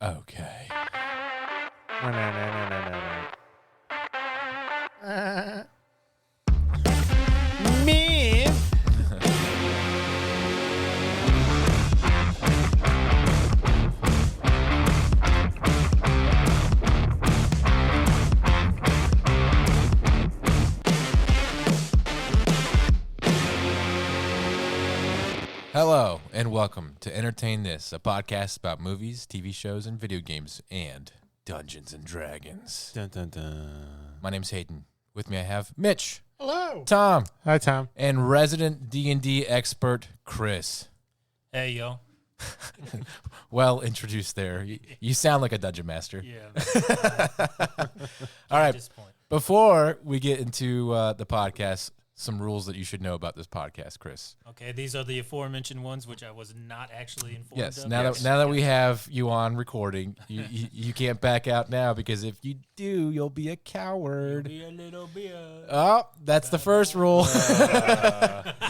Okay. Me. Hello, and welcome to Entertain This, a podcast about movies, TV shows, and video games, and Dungeons and Dragons. Dun, dun, dun. My name's Hayden. With me I have Mitch. Hello. Tom. Hi, Tom. And resident D&D expert, Chris. Hey, yo. Well introduced there. You sound like a dungeon master. Yeah. All right. At this point. Before we get into the podcast, some rules that you should know about this podcast, Chris. Okay, these are the aforementioned ones, which I was not actually informed Yes. of. Now that we have you on recording, you can't back out now, because if you do, you'll be a coward. Be a little bit. Oh, that's the first rule.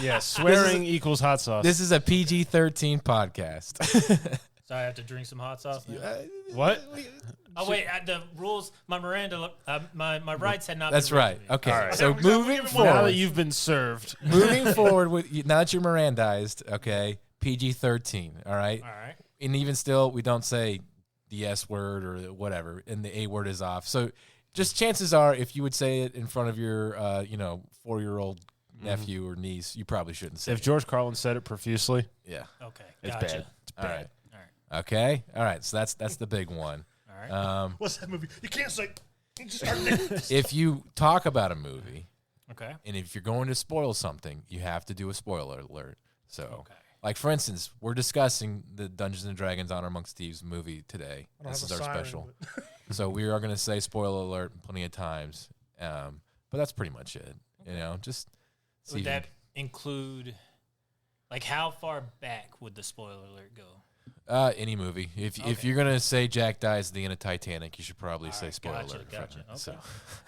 Yeah, swearing equals hot sauce. This is a PG-13 podcast. So I have to drink some hot sauce now? What? Oh, wait, the rules, my Miranda, my rights had not That's been right. read to me. Okay. All right. So moving Now that forward, you've been served. moving forward with now that you're Mirandized, okay, PG-13. All right. All right. And even still, we don't say the S word or whatever, and the A word is off. So, just chances are, if you would say it in front of your, 4-year-old nephew or niece, you probably shouldn't say If it. George Carlin said it profusely, Yeah. Okay, it's gotcha. bad. It's All bad. right. All right. Okay. All right. So that's the big one. All right. What's that movie? You can't say. You just start naming- If you talk about a movie, Okay. and if you're going to spoil something, you have to do a spoiler alert. So, Okay. like for instance, we're discussing the Dungeons and Dragons Honor Amongst Thieves movie today. I don't This is have our a siren, special. but- So we are going to say spoiler alert plenty of times. But that's pretty much it. You know, just see. Would that include, like, how far back would the spoiler alert go? Any movie. If Okay. you're going to say Jack dies at the end of Titanic, you should probably say right, spoiler gotcha, alert. gotcha. Okay. So,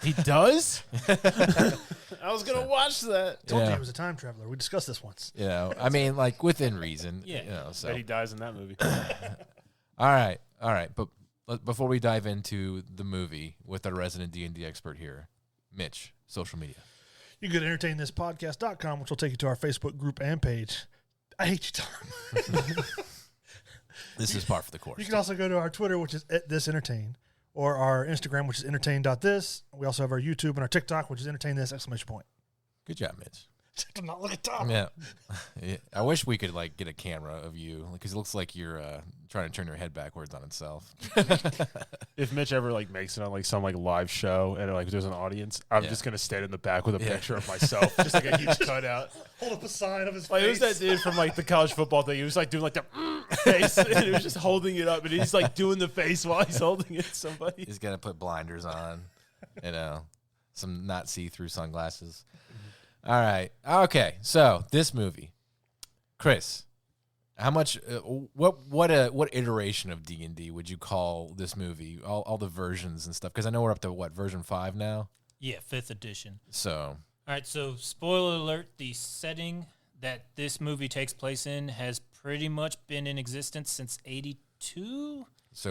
He does? I was going to watch that. Told you Yeah. he was a time traveler. We discussed this once. you know, I mean, like within reason. Yeah. You know, so. Bet he dies in that movie. All right. But before we dive into the movie with our resident D&D expert here, Mitch, social media. You can go to entertainthispodcast.com, which will take you to our Facebook group and page. I hate you, Tom. This is par for the course. You can also go to our Twitter, which is @thisentertain, or our Instagram, which is entertain.this. We also have our YouTube and our TikTok, which is entertainthis! Good job, Mitch. Do not look at Tom. Yeah. Yeah. I wish we could like get a camera of you, because it looks like you're trying to turn your head backwards on itself. If Mitch ever makes it on some live show and there's an audience, I'm Yeah. just gonna stand in the back with a Yeah. picture of myself, just like a huge cutout. Hold up a sign of his Like, face. it was that dude from the college football thing. He was doing the face, and he was just holding it up, and he's doing the face while he's holding it to somebody. He's gonna put blinders on, some not see-through sunglasses. All right. Okay. So this movie, Chris, how much? What iteration of D&D would you call this movie? All the versions and stuff. Because I know we're up to version 5 now. Yeah, 5th edition. So All right, so spoiler alert, the setting that this movie takes place in has pretty much been in existence since 82,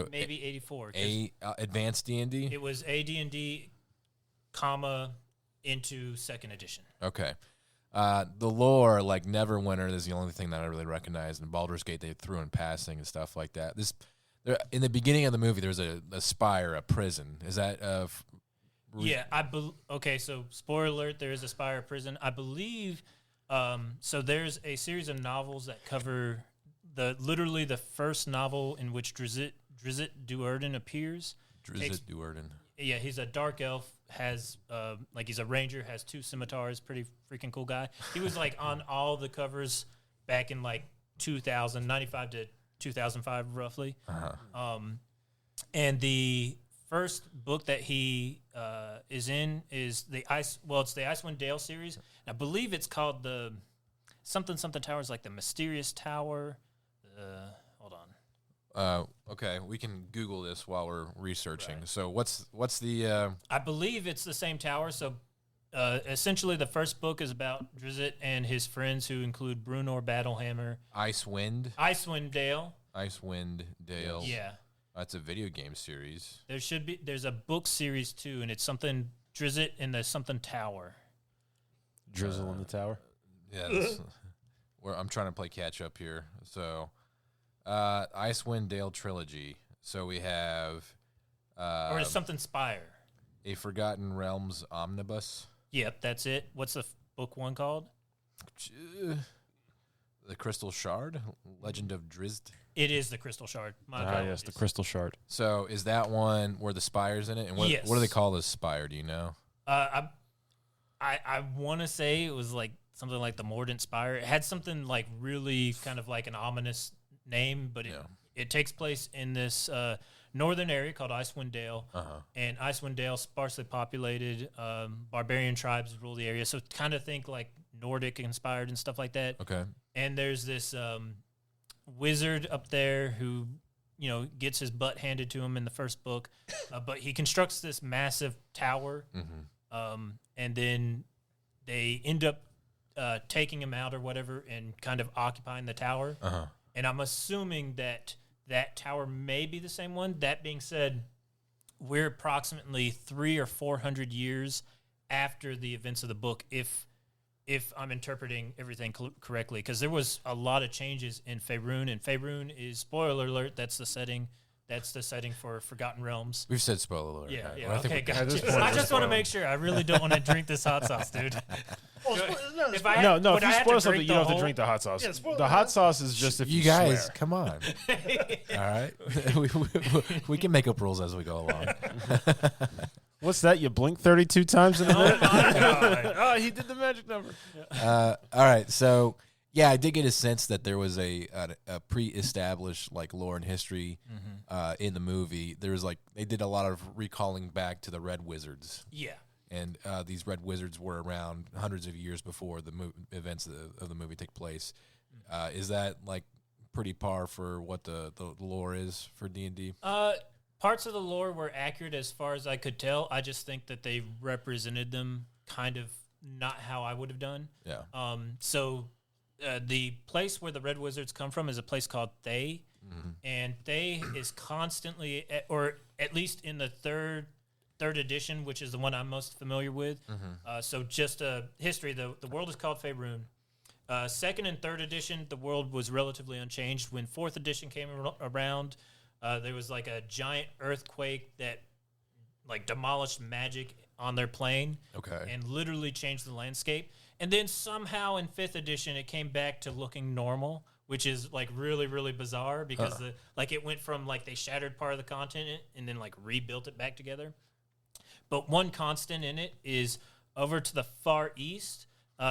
maybe 84. 'cause advanced D&D. it was AD&D, comma, into 2nd edition. Okay. The lore, like Neverwinter, is the only thing that I really recognize. And Baldur's Gate, they threw in passing and stuff like that. In the beginning of the movie, there's a spire, a prison. Is that Yeah, okay, so spoiler alert, there is a Spire prison. I believe, so there's a series of novels that cover literally the first novel in which Drizzt Do'Urden appears. Drizzt Do'Urden? Yeah, he's a dark elf, has, he's a ranger, has 2 scimitars, pretty freaking cool guy. He was, on all the covers back in, 95 to 2005, roughly. Uh-huh. And the first book that he is in is it's the Icewind Dale series. I believe it's called the something Towers, the Mysterious Tower. Hold on. Okay, we can Google this while we're researching. Right. So what's the? I believe it's the same tower. So essentially, the first book is about Drizzt and his friends, who include Brunor Battlehammer, Icewind Dale. Icewind Dale. Yeah. That's a video game series. There's a book series too, and it's something Drizzt and the something Tower. Drizzle in the tower. Yeah, I'm trying to play catch up here. So, Icewind Dale trilogy. So we have, Or is something Spire? A Forgotten Realms omnibus. Yep, that's it. What's the book one called? The Crystal Shard, Legend of Drizzt. It is the Crystal Shard. My Yes, apologies. the Crystal Shard. So is that one where the spire's in it? And what do they call this spire? Do you know? I want to say it was like something like the Mordant Spire. It had something like really kind of like an ominous name, but it takes place in this northern area called Icewind Dale. And Icewind Dale, sparsely populated, barbarian tribes rule the area. So kind of think like Nordic inspired and stuff like that. Okay. And there's this wizard up there who, gets his butt handed to him in the first book. But he constructs this massive tower. And then they end up taking him out or whatever and kind of occupying the tower. And I'm assuming that tower may be the same one. That being said, we're approximately 300 or 400 years after the events of the book, if I'm interpreting everything correctly, because there was a lot of changes in Faerun, and Faerun is, spoiler alert, that's the setting for Forgotten Realms. We've said spoiler alert. Yeah, right? yeah. Well, Okay, at this gotcha. point, I just want to make sure. I really don't want to drink this hot sauce, dude. If I No, had- no. would If I you have to spoil something, drink you don't have the to drink the hot sauce. Yeah, spoil The it. hot sauce is just if you you guys, swear. come on. All right. we can make up rules as we go along. What's that? You blink 32 times in a minute? God. Oh, he did the magic number. All right. So, yeah, I did get a sense that there was a pre-established like lore and history in the movie. There was they did a lot of recalling back to the Red Wizards. Yeah. And these Red Wizards were around hundreds of years before the events of the movie take place. Is that pretty par for what the lore is for D&D? Parts of the lore were accurate as far as I could tell. I just think that they represented them kind of not how I would have done. Yeah. So the place where the Red Wizards come from is a place called Thay, and Thay is constantly, or at least in the third edition, which is the one I'm most familiar with. So just a history, the world is called Faerun. Second and third edition, the world was relatively unchanged. When fourth edition came around, there was a giant earthquake that demolished magic on their plane. Okay. And literally changed the landscape. And then somehow in fifth edition, it came back to looking normal, which is really, really bizarre because it went from they shattered part of the continent and then rebuilt it back together. But one constant in it is over to the far east.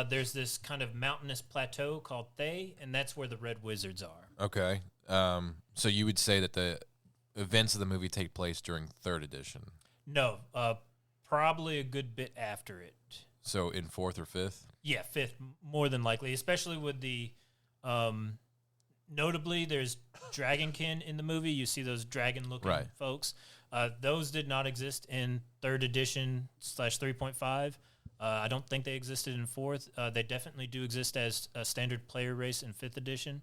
There's this kind of mountainous plateau called Thay, and that's where the Red Wizards are. Okay. So you would say that the events of the movie take place during third edition? No, probably a good bit after it. So in fourth or fifth? Yeah, fifth, more than likely, especially with the notably there's dragonkin in the movie. You see those dragon-looking folks. Those did not exist in third edition / 3.5. I don't think they existed in fourth. They definitely do exist as a standard player race in fifth edition.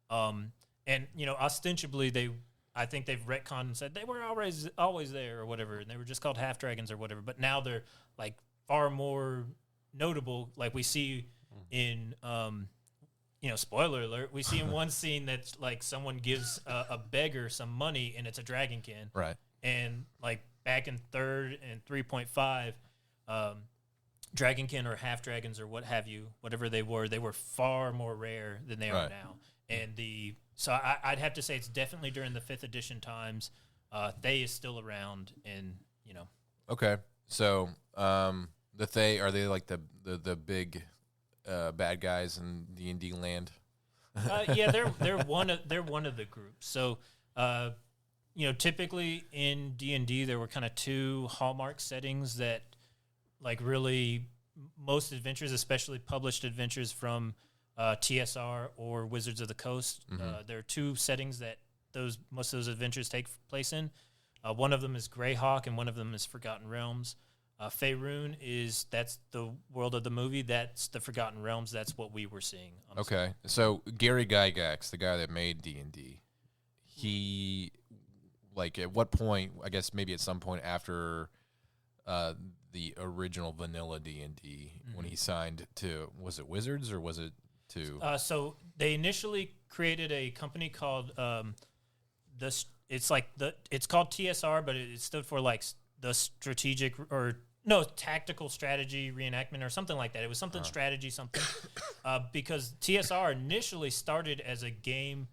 And ostensibly I think they've retconned and said they were always there or whatever, and they were just called half dragons or whatever. But now they're far more notable. We see in spoiler alert, we see in one scene that's someone gives a beggar some money and it's a dragonkin. Right. And back in third and 3.5, dragonkin or half dragons or what have you, whatever they were far more rare than they are now. And so I'd have to say it's definitely during the fifth edition times. Thay is still around, and Okay. So the Thay, are they the big bad guys in D&D land? yeah, they're one of the groups. So typically in D&D there were kind of two hallmark settings that really most adventures, especially published adventures from TSR or Wizards of the Coast, there are two settings that most of those adventures take place in. One of them is Greyhawk, and one of them is Forgotten Realms. Faerun that's the world of the movie. That's the Forgotten Realms. That's what we were seeing. So Gary Gygax, the guy that made D&D, he like at what point? I guess maybe at some point after the original vanilla D&D when he signed to, was it Wizards or was it to? So they initially created a company called it's called TSR, but it stood for like the strategic tactical strategy reenactment or something like that. It was something strategy something because TSR initially started as a game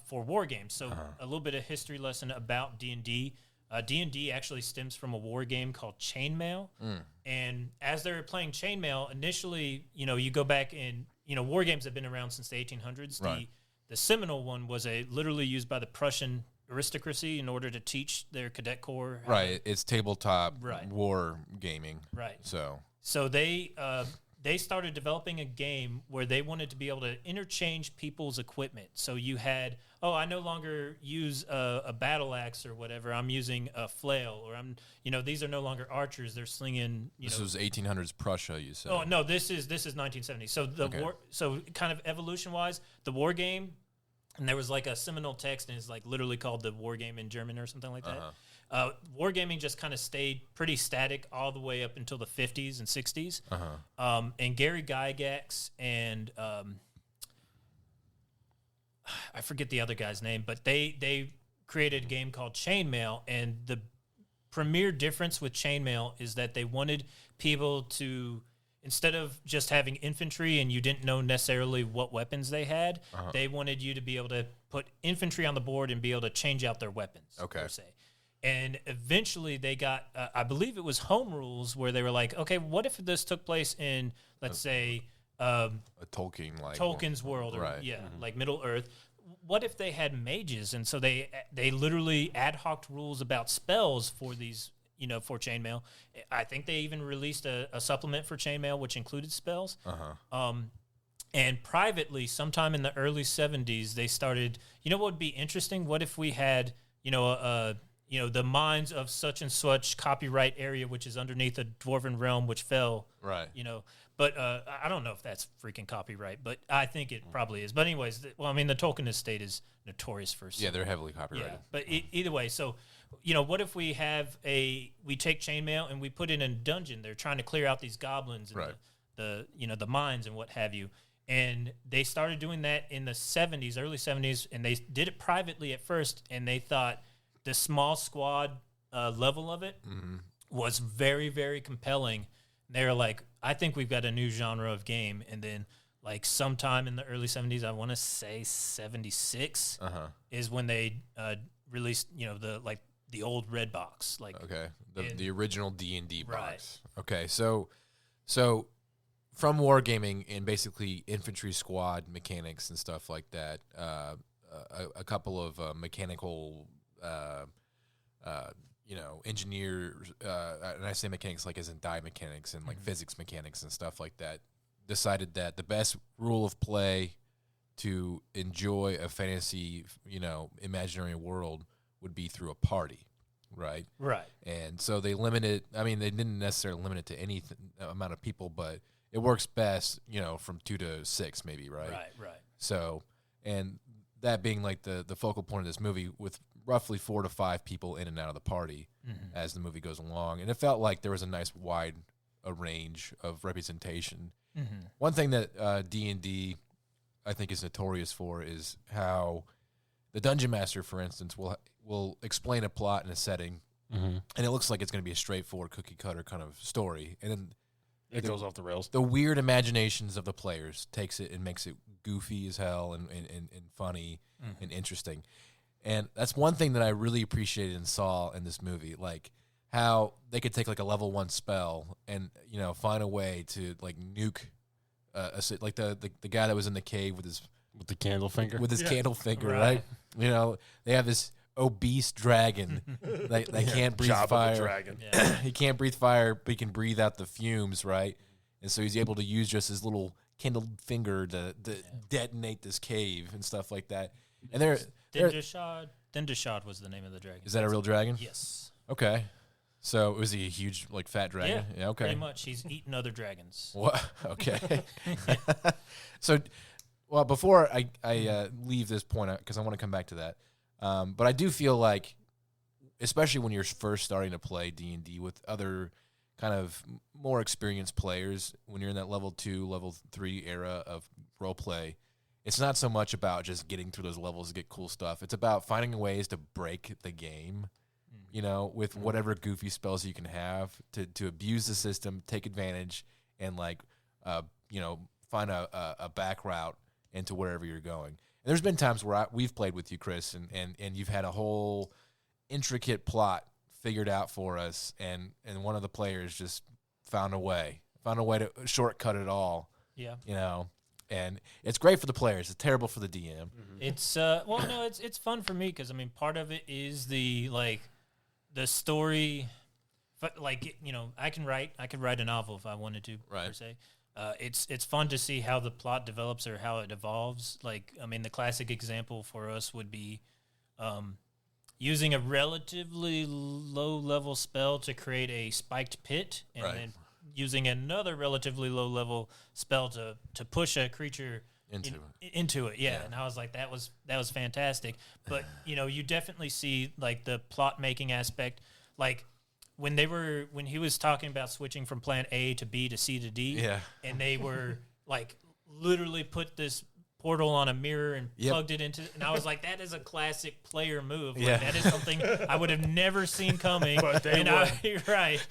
for war games. So a little bit of history lesson about D&D. D&D actually stems from a war game called Chainmail. And as they were playing Chainmail, initially, you go back and, war games have been around since the 1800s. Right. The seminal one was literally used by the Prussian aristocracy in order to teach their cadet corps. Right. It's tabletop Right. war gaming. Right. So They started developing a game where they wanted to be able to interchange people's equipment. So you had, I no longer use a battle axe or whatever. I'm using a flail, or these are no longer archers. They're slinging. This was 1800s Prussia, you said. Oh no, this is 1970. So so kind of evolution wise, the war game, and there was like a seminal text, and it's like literally called the war game in German or something like that. Wargaming just kind of stayed pretty static all the way up until the 50s and 60s. And Gary Gygax and I forget the other guy's name, but they created a game called Chainmail, and the premier difference with Chainmail is that they wanted people to, instead of just having infantry and you didn't know necessarily what weapons they had, they wanted you to be able to put infantry on the board and be able to change out their weapons, per se. And eventually they got, I believe it was home rules where they were like, okay, what if this took place in, let's say, a Tolkien's world, or right. like Middle Earth. What if they had mages? And so they literally ad hoc rules about spells for these, for Chainmail. I think they even released a supplement for Chainmail, which included spells. And privately, sometime in the early 70s, they started, what would be interesting? What if we had, the mines of such and such copyright area, which is underneath the Dwarven realm, which fell. Right. But I don't know if that's freaking copyright, but I think it probably is. But anyways, the Tolkien estate is notorious for. Yeah, they're heavily copyrighted. Yeah, but either way, so what if we we take Chainmail and we put it in a dungeon? They're trying to clear out these goblins and the mines and what have you. And they started doing that in the 70s, early 70s, and they did it privately at first, and they thought the small squad level of it was very, very compelling. They were like, I think we've got a new genre of game. And then, like, sometime in the early 70s, I want to say 76, is when they released, the old red box. The original D&D box. Right. Okay, so from wargaming and basically infantry squad mechanics and stuff like that, a couple of mechanical engineers, and I say mechanics like as in die mechanics and like physics mechanics and stuff like that, decided that the best rule of play to enjoy a fantasy, imaginary world would be through a party, right? Right. And so they limited, they didn't necessarily limit it to any amount of people, but it works best, from 2 to 6 maybe, right? Right. So, and that being like the focal point of this movie, with roughly 4 to 5 people in and out of the party as the movie goes along. And it felt like there was a nice wide range of representation. One thing that D&D, I think, is notorious for is how the Dungeon Master, for instance, will explain a plot and a setting, and it looks like it's going to be a straightforward cookie-cutter kind of story. And then it goes off the rails. The weird imaginations of the players takes it and makes it goofy as hell and funny and interesting. And that's one thing that I really appreciated and saw in this movie, like how they could take like a level 1 spell and find a way to like nuke, like the guy that was in the cave with the candle finger, candle finger, right? They have this obese dragon that can't breathe fire. Dragon. He can't breathe fire, but he can breathe out the fumes, right? And so he's able to use just his little kindled finger to detonate this cave and stuff like that. And Dindashad was the name of the dragon. Is that a real dragon? Yes. Okay. So was he a huge, like, fat dragon? Yeah, okay. Pretty much. He's eaten other dragons. What? Okay. So, well, before I leave this point, because I want to come back to that, but I do feel like especially when you're first starting to play D&D with other kind of more experienced players, when you're in that level 2, level 3 era of role play, it's not so much about just getting through those levels to get cool stuff. It's about finding ways to break the game, you know, with whatever goofy spells you can have to abuse the system, take advantage, and like, you know, find a back route into wherever you're going. And there's been times where we've played with you, Chris, and you've had a whole intricate plot figured out for us, and one of the players just found a way to shortcut it all. Yeah. You know, and it's great for the players. It's terrible for the DM. It's well, no, it's fun for me because I mean, part of it is the story. But like, you know, I could write a novel if I wanted to, Right. per se. It's fun to see how the plot develops or how it evolves. Like, I mean, the classic example for us would be using a relatively low-level spell to create a spiked pit, and Right. then using another relatively low-level spell to push a creature into it. Yeah, and I was like, that was fantastic. But, you know, you definitely see, like, the plot-making aspect. Like, when he was talking about switching from plan A to B to C to D, and they were, like, literally put this portal on a mirror and plugged it into, and I was like, that is a classic player move. Like, that is something I would have never seen coming. But they would. Right.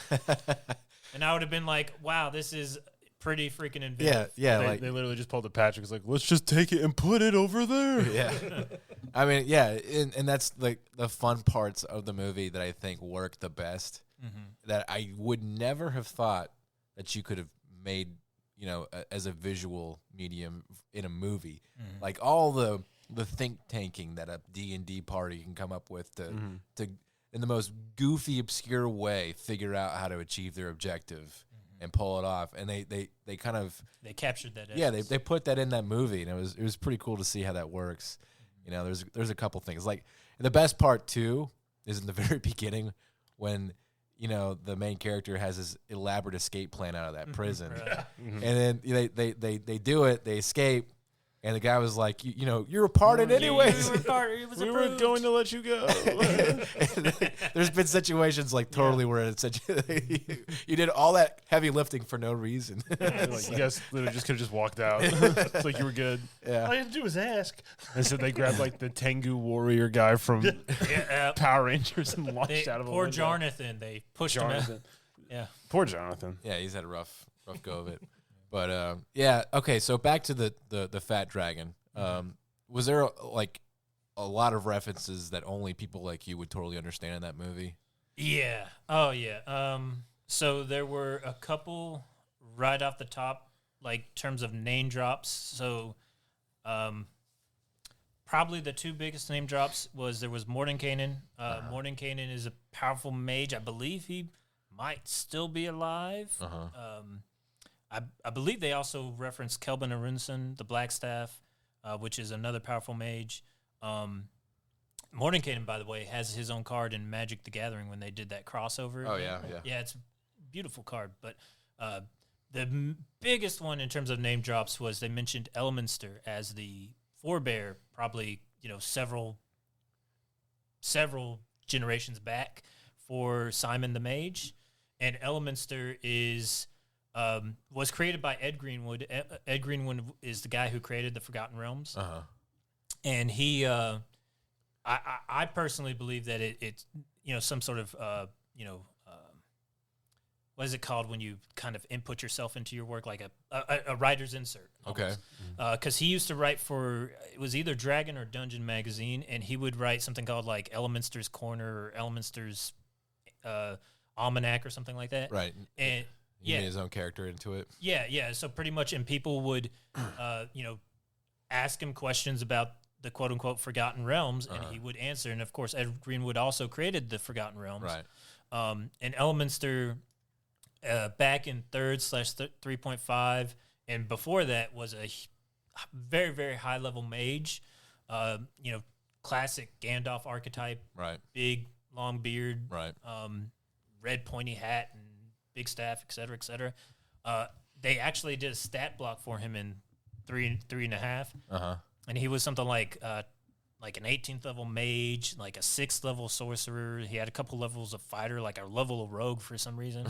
And I would have been like, wow, this is pretty freaking inventive. Yeah, They literally just pulled a Patrick. It's like, let's just take it and put it over there. Yeah. I mean, yeah, and that's like the fun parts of the movie that I think work the best. That I would never have thought that you could have made, you know, as a visual medium in a movie. Like all the think tanking that a D&D party can come up with to in the most goofy, obscure way figure out how to achieve their objective and pull it off. And they kind of They captured that. yeah, essence. they put that in that movie, and it was pretty cool to see how that works. You know, there's a couple things. Like, the best part too is in the very beginning when, you know, the main character has this elaborate escape plan out of that prison, and then they do it, they escape, and the guy was like, you know, you're a part it anyways. We were going to let you go. There's been situations like totally where it's such you did all that heavy lifting for no reason. Like, you guys literally just could have just walked out. It's like you were good. All you had to do was ask. And so they grabbed like the Tengu warrior guy from Power Rangers and launched out of a poor window. Jonathan. They pushed him out. Yeah. Poor Jonathan. Yeah, he's had a rough go of it. But yeah, okay. So back to the fat dragon. Was there like a lot of references that only people like you would totally understand in that movie? Yeah. Oh yeah. So there were a couple right off the top, like terms of name drops. So, probably the two biggest name drops was Mordenkainen. Mordenkainen is a powerful mage. I believe he might still be alive. I believe they also referenced Kelvin Arunson, the Blackstaff, which is another powerful mage. Mordenkainen, by the way, has his own card in Magic the Gathering when they did that crossover. Oh, event. yeah. Yeah, it's a beautiful card. But the biggest one in terms of name drops was they mentioned Elminster as the forebear, probably, you know, several generations back for Simon the Mage. And Elminster was created by Ed Greenwood. Ed Greenwood is the guy who created the Forgotten Realms. And he, I personally believe that it's, you know, some sort of, you know, what is it called when you kind of input yourself into your work, like a writer's insert. Okay. Because he used to write for, it was either Dragon or Dungeon magazine, and he would write something called like Elminster's Corner or Elminster's Almanac or something like that. Right. And He made his own character into it. Yeah. So pretty much, and people would, you know, ask him questions about the quote unquote Forgotten Realms, and he would answer. And of course, Ed Greenwood also created the Forgotten Realms. Right. And Elminster, back in 3rd/3.5, and before that was a very, very high level mage. You know, classic Gandalf archetype. Right. Big, long beard. Right. Red pointy hat and big staff, et cetera, et cetera. They actually did a stat block for him in 3.5. Uh-huh. And he was something like like an 18th level mage, like a 6th level sorcerer. He had a couple levels of fighter, like a level of rogue for some reason.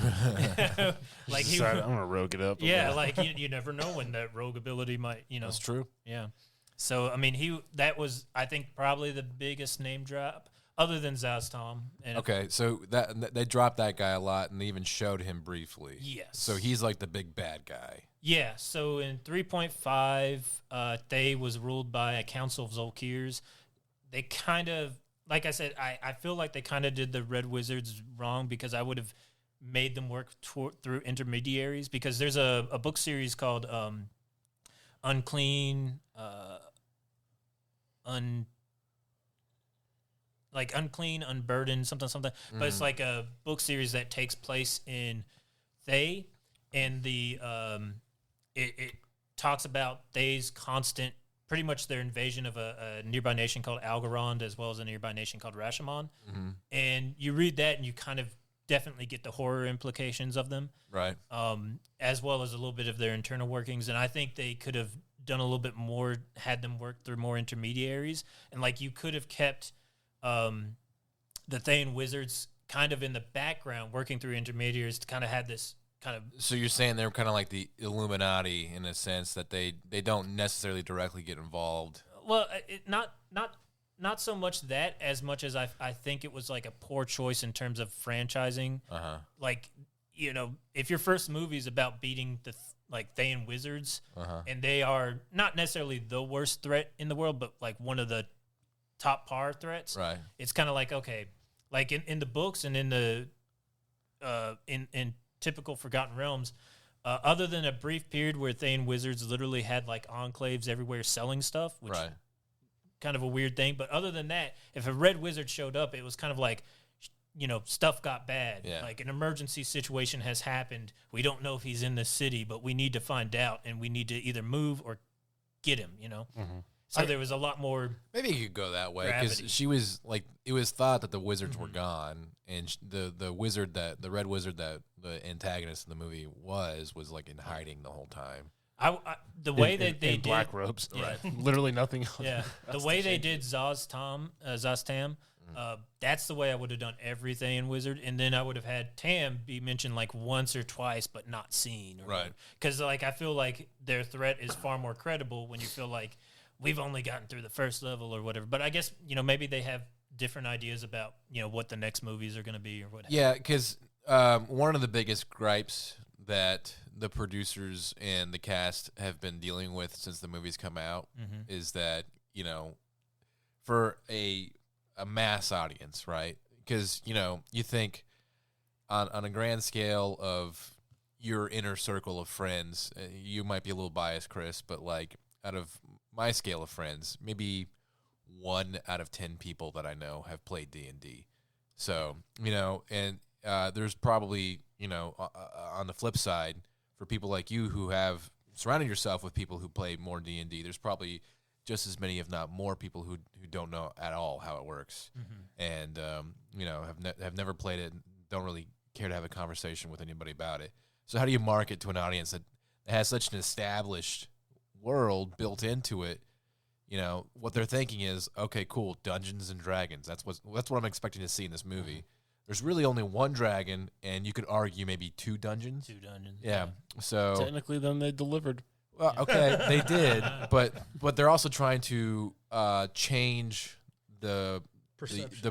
Like he, decided, I'm gonna rogue it up. yeah, like you never know when that rogue ability might, That's true. Yeah. So I mean, that was, I think, probably the biggest name drop, other than Zaz And Okay, so that they dropped that guy a lot, and they even showed him briefly. Yes. So he's like the big bad guy. Yeah. So in 3.5, Thay was ruled by a council of Zolkirs. They kind of, like I said, I feel like they kind of did the Red Wizards wrong, because I would have made them work through intermediaries, because there's a book series called Unclean, Unclean, Unburdened, something. But it's like a book series that takes place in Thay, and it talks Thay's constant, pretty much their invasion of a nearby nation called Algorand, as well as a nearby nation called Rashomon. And you read that, and you kind of definitely get the horror implications of them, Right. as well as a little bit of their internal workings. And I think they could have done a little bit more, had them work through more intermediaries, and like you could have kept the Thane Wizards kind of in the background, working through intermediaries, to kind of had this kind of. So you're saying they're kind of like the Illuminati in a sense that they don't necessarily directly get involved. Well, not so much that, as much as I think it was like a poor choice in terms of franchising. Like, if your first movie is about beating the Thane Wizards, and they are not necessarily the worst threat in the world, but like one of the top par threats, Right. It's kind of like, okay, like in the books and in the in typical Forgotten Realms, other than a brief period where Thane Wizards literally had like enclaves everywhere selling stuff, which Right. kind of a weird thing. But other than that, if a red wizard showed up, it was kind of like, stuff got bad. Yeah. Like an emergency situation has happened. We don't know if he's in the city, but we need to find out, and we need to either move or get him, So there was a lot more. Maybe you could go that way, because Gravity. she was like, it was thought that the wizards were gone, and the red wizard that the antagonist in the movie was like in hiding the whole time. The way they in did black robes, Yeah. right? Literally nothing else. Yeah, the way they did Zaz-Tam, that's the way I would have done everything in Wizard, and then I would have had Tam be mentioned like once or twice, but not seen. Right. Because like I feel like their threat is far more credible when you feel like we've only gotten through the first level or whatever. But I guess maybe they have different ideas about what the next movies are going to be or what. Yeah, because one of the biggest gripes that the producers and the cast have been dealing with since the movies come out is that, for a mass audience, right? Because, you think on a grand scale of your inner circle of friends, you might be a little biased, Chris, but like out of my scale of friends, maybe 1 out of 10 people that I know have played D&D. So, and there's probably, on the flip side, for people like you who have surrounded yourself with people who play more D&D, there's probably just as many, if not more, people who don't know at all how it works, and have never played it, and don't really care to have a conversation with anybody about it. So how do you market to an audience that has such an established world built into it? What they're thinking is, okay, cool, Dungeons and Dragons. That's what I'm expecting to see in this movie. There's really only 1 dragon, and you could argue maybe 2 dungeons. 2 dungeons. Yeah. So Technically, then they delivered. well, okay, they did, but they're also trying to change the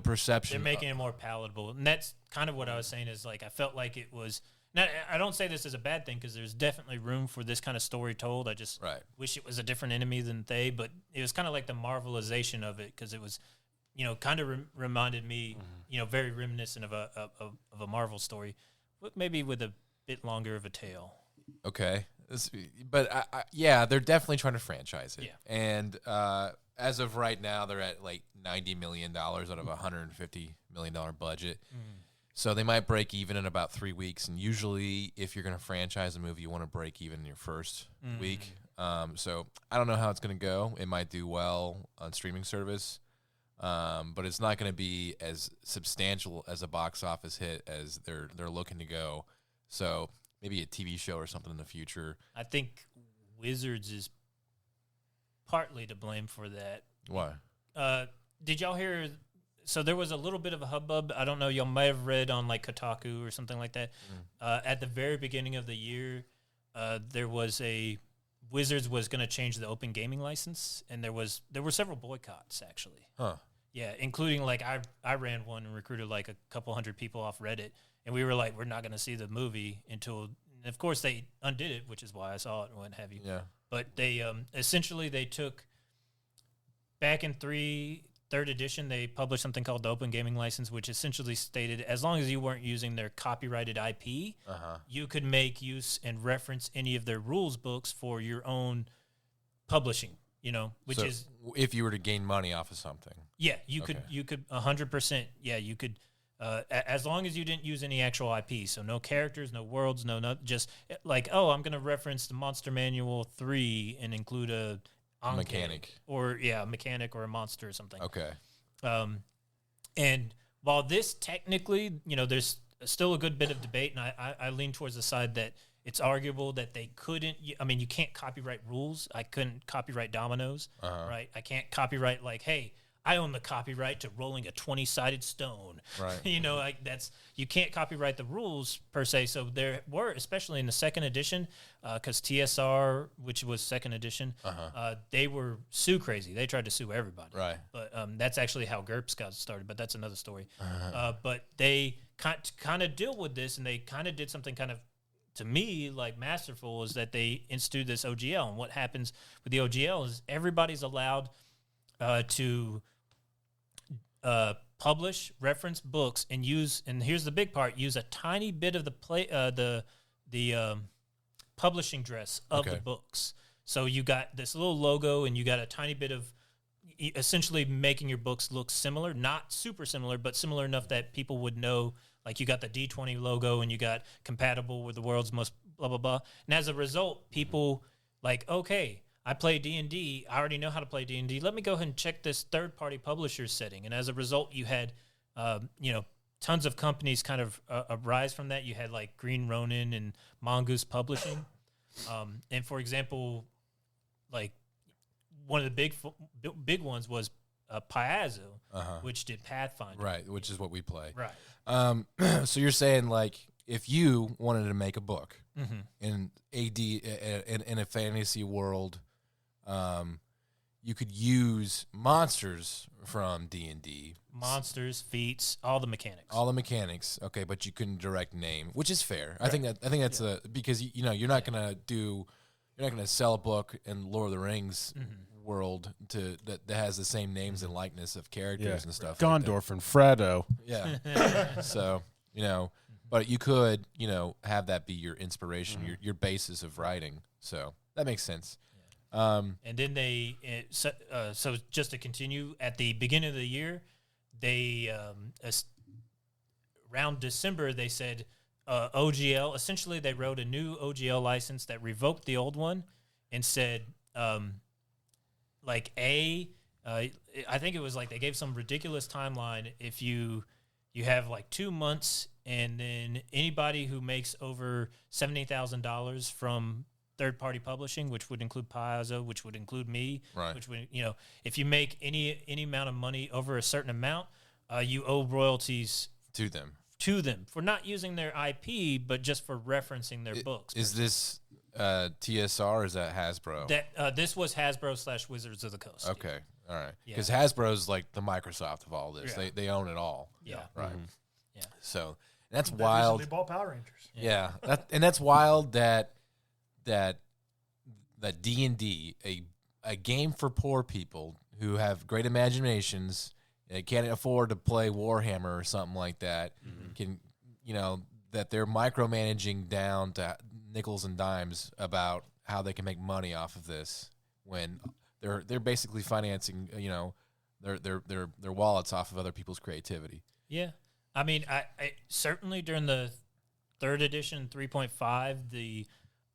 perception. They're making it more palatable, and that's kind of what I was saying. Is like I felt like it was. Now, I don't say this as a bad thing, because there's definitely room for this kind of story told. I just wish it was a different enemy than they, but it was kind of like the Marvelization of it, because it was, kind of reminded me, very reminiscent of a Marvel story, but maybe with a bit longer of a tail. Okay, but yeah, they're definitely trying to franchise it. Yeah. And as of right now, they're at like $90 million out of a $150 million budget. So they might break even in about 3 weeks. And usually, if you're going to franchise a movie, you want to break even in your first week. So I don't know how it's going to go. It might do well on streaming service, but it's not going to be as substantial as a box office hit as they're looking to go. So maybe a TV show or something in the future. I think Wizards is partly to blame for that. Why? did y'all hear? So there was a little bit of a hubbub. I don't know. Y'all might have read on like Kotaku or something like that. At the very beginning of the year, there was Wizards was going to change the open gaming license, and there were several boycotts actually. Huh. Yeah, including like I ran one and recruited like a couple hundred people off Reddit, and we were like, we're not going to see the movie until. And of course, they undid it, which is why I saw it and what have you. Yeah. But they essentially they took back in third edition, they published something called the Open Gaming License, which essentially stated as long as you weren't using their copyrighted IP, you could make use and reference any of their rules books for your own publishing. Which So is if you were to gain money off of something. yeah, you could 100%. Yeah, you could. As long as you didn't use any actual IP, so no characters, no worlds, no just like, oh, I'm going to reference the Monster Manual 3 and include a mechanic or a mechanic or a monster or something. Okay. And while this technically, there's still a good bit of debate, and I lean towards the side that it's arguable that they couldn't. I mean, you can't copyright rules. I couldn't copyright dominoes, right? I can't copyright like, hey, I own the copyright to rolling a 20-sided stone. Right. Like you can't copyright the rules per se. So there were, especially in the second edition, because TSR, which was second edition, they were sue crazy. They tried to sue everybody. Right. But that's actually how GURPS got started, but that's another story. But they kind of deal with this, and they kind of did something kind of, to me, like masterful, is that they instituted this OGL. And what happens with the OGL is everybody's allowed to publish, reference books, and use. And here's the big part: use a tiny bit of the publishing dress of the books. So you got this little logo, and you got a tiny bit of essentially making your books look similar, not super similar, but similar enough that people would know. Like you got the D20 logo, and you got compatible with the world's most blah blah blah. And as a result, people like, okay, I play D&D. I already know how to play D&D. Let me go ahead and check this third-party publisher setting. And as a result, you had, tons of companies kind of arise from that. You had like Green Ronin and Mongoose Publishing. And for example, like one of the big ones was Paizo, which did Pathfinder. Right, which is what we play. Right. So you're saying like if you wanted to make a book in in a fantasy world, you could use monsters from D&D. Monsters, feats, all the mechanics. Okay, but you couldn't direct name, which is fair. Right. I think that's because you're not gonna sell a book in Lord of the Rings world that has the same names and likeness of characters and stuff. Gondorf and Frodo. Yeah. So but you could have that be your inspiration, your basis of writing. So that makes sense. And then so just to continue, at the beginning of the year, they around December they said OGL. Essentially, they wrote a new OGL license that revoked the old one and said I think it was like they gave some ridiculous timeline. If you have like 2 months, and then anybody who makes over $70,000 from third-party publishing, which would include Paizo, which would include me, right. which would, if you make any amount of money over a certain amount, you owe royalties to them for not using their IP, but just for referencing their books. Is this TSR or is that Hasbro? This was Hasbro / Wizards of the Coast. Okay, all right. Because Hasbro's like the Microsoft of all this. Yeah. They own it all. Yeah. Right. Mm-hmm. Yeah. So that's They wild. recently bought Power Rangers. Yeah, that's wild that D&D, a game for poor people who have great imaginations, can't afford to play Warhammer or something like that, can that they're micromanaging down to nickels and dimes about how they can make money off of this when they're basically financing their wallets off of other people's creativity. Yeah. I mean, I certainly during the third edition 3.5, the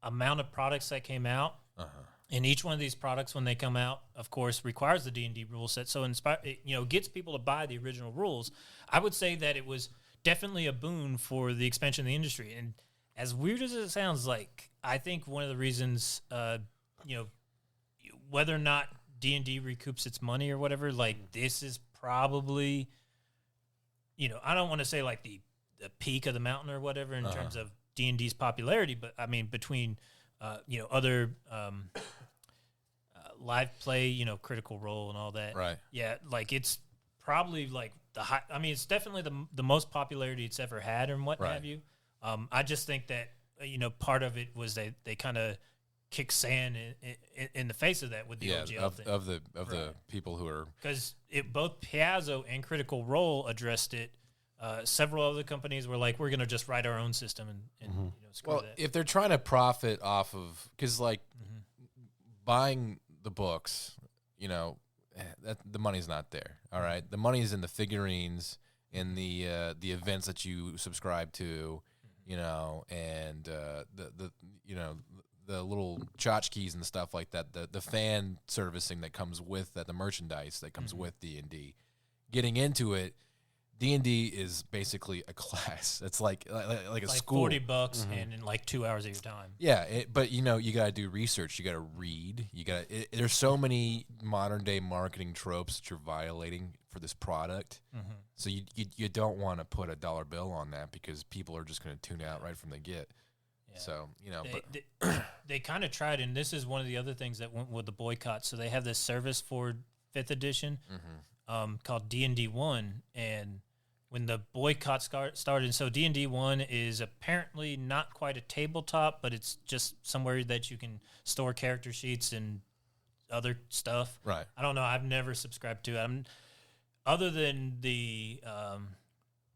amount of products that came out, and each one of these products when they come out, of course, requires the D&D rule set. So it gets people to buy the original rules. I would say that it was definitely a boon for the expansion of the industry. And as weird as it sounds, like I think one of the reasons, whether or not D&D recoups its money or whatever, like this is probably, I don't want to say like the peak of the mountain or whatever in terms of D&D's popularity, but I mean between other live play, Critical Role and all that. Right. Yeah, like it's probably like the high. I mean, it's definitely the most popularity it's ever had and what have you. I just think that part of it was they kind of kick sand in the face of that with the OGL thing of the people who are, because both Piazzo and Critical Role addressed it. Several other companies were like, we're going to just write our own system and screw that. If they're trying to profit off of, because like buying the books, the money's not there. All right, the money's in the figurines, in the events that you subscribe to, and the little tchotchkes and stuff like that, the fan servicing that comes with that, the merchandise that comes with D&D. Getting into it, D&D is basically a class. It's like a school. $40 and in like 2 hours of your time. Yeah, but you got to do research. You got to read. There's so many modern day marketing tropes that you're violating for this product. So you don't want to put a dollar bill on that because people are just going to tune out right from the get. Yeah. So they kind of tried, and this is one of the other things that went with the boycott. So they have this service for 5th edition called D&D 1, and when the boycott started, so D&D 1 is apparently not quite a tabletop, but it's just somewhere that you can store character sheets and other stuff. Right. I don't know. I've never subscribed to it. Other than the